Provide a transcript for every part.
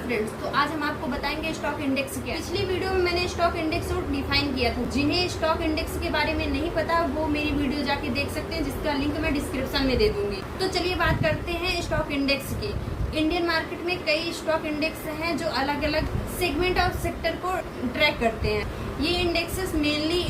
Friends, तो आज हम आपको बताएंगे स्टॉक इंडेक्स क्या है। पिछली वीडियो में मैंने स्टॉक इंडेक्स को डिफाइन किया था। जिन्हें स्टॉक इंडेक्स के बारे में नहीं पता वो मेरी वीडियो जाके देख सकते हैं, जिसका लिंक मैं डिस्क्रिप्शन में दे दूंगी। तो चलिए बात करते हैं स्टॉक इंडेक्स की। इंडियन मार्केट में कई स्टॉक इंडेक्स हैं जो अलग अलग सेगमेंट और सेक्टर को ट्रैक करते हैं। ये इंडेक्सेस मेनली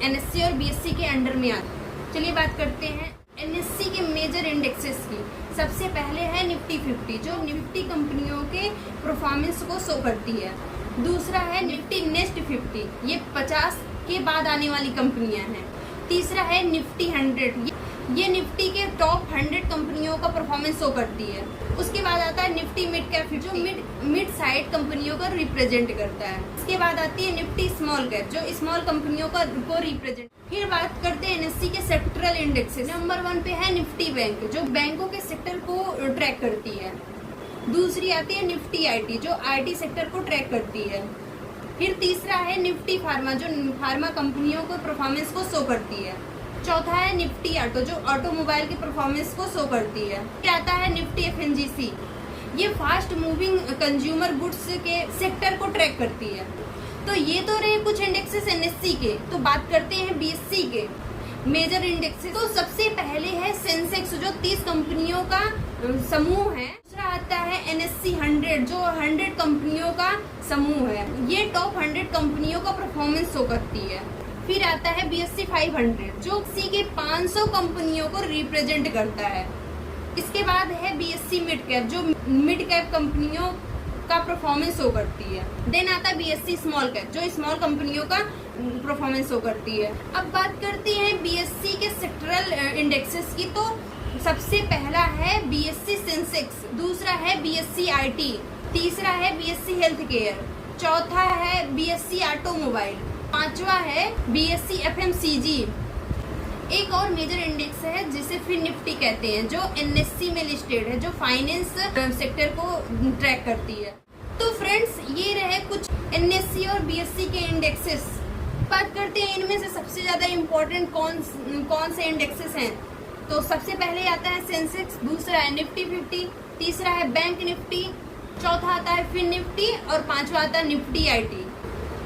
NSE और BSE के अंडर में आते हैं। चलिए बात करते हैं NSE के मेजर इंडेक्सेस की। सबसे पहले है निफ्टी 50 जो निफ्टी कंपनियों के परफॉर्मेंस को शो करती है। दूसरा है निफ्टी नेक्स्ट 50, ये 50 के बाद आने वाली कंपनियां हैं। तीसरा है निफ्टी 100, ये निफ्टी के टॉप 100 कंपनियों का परफॉर्मेंस शो करती है। उसके बाद आता है निफ्टी मिड कैप जो मिड साइड कंपनियों को रिप्रेजेंट करता है। इसके बाद आती है निफ्टी स्मॉल कैप जो स्मॉल कंपनियों को रिप्रेजेंट। फिर बात करते हैं NSE के सेक्टरल इंडेक्सेस। नंबर 1 पे है निफ्टी बैंक जो बैंकों के सेक्टर को ट्रैक करती है। दूसरी आती है निफ्टी IT जो IT सेक्टर को ट्रैक करती है। फिर तीसरा है निफ्टी फार्मा जो फार्मा कंपनियों को परफॉर्मेंस को शो करती है। चौथा है निफ्टी ऑटो जो ऑटोमोबाइल की परफॉर्मेंस को शो करती है। फिर आता है निफ्टी FNGC, ये फास्ट मूविंग कंज्यूमर गुड्स के सेक्टर को ट्रैक करती है। तो ये तो रहे कुछ इंडेक्सेस NSE के। तो बात करते हैं BSE के मेजर इंडेक्सेस। तो सबसे पहले है सेंसेक्स जो 30 कंपनियों का समूह है। दूसरा आता है NSE 100 जो 100 कंपनियों का समूह है। ये टॉप 100 कंपनियों का परफॉर्मेंस शो करती है। फिर आता है BSE 500 जो BSE के 500 कंपनियों को रिप्रेजेंट करता है। इसके बाद है BSE मिड कैप जो मिड कैप कंपनियों का परफॉर्मेंस शो करती है। देन आता है BSE स्मॉल कैप जो स्मॉल कंपनियों का परफॉर्मेंस शो करती है। अब बात करते हैं BSE के सेक्टरल इंडेक्सेस की। तो सबसे पहला है BSE सेंसेक्स, दूसरा है BSE IT, तीसरा है BSE हेल्थ केयर, चौथा है BSE ऑटोमोबाइल, पांचवा है BSE FMCG। एक और मेजर इंडेक्स है जिसे फिर निफ्टी कहते हैं जो NSE में लिस्टेड है जो फाइनेंस सेक्टर को ट्रैक करती है। तो फ्रेंड्स ये रहे कुछ NSE और BSE के इंडेक्सेस। बात करते हैं इनमें से सबसे ज्यादा इम्पोर्टेंट कौन से इंडेक्सेस हैं। तो सबसे पहले आता है सेंसेक्स, दूसरा है निफ्टी 50, तीसरा है बैंक निफ्टी, चौथा आता है फिन निफ्टी और पांचवा आता है निफ्टी IT।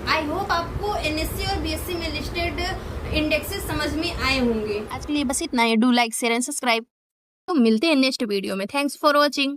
आई होप आपको NSE और BSE में लिस्टेड इंडेक्सेस समझ में आए होंगे। आज के लिए बस इतना ही। Do like share and subscribe. तो मिलते हैं नेक्स्ट वीडियो में। Thanks for watching.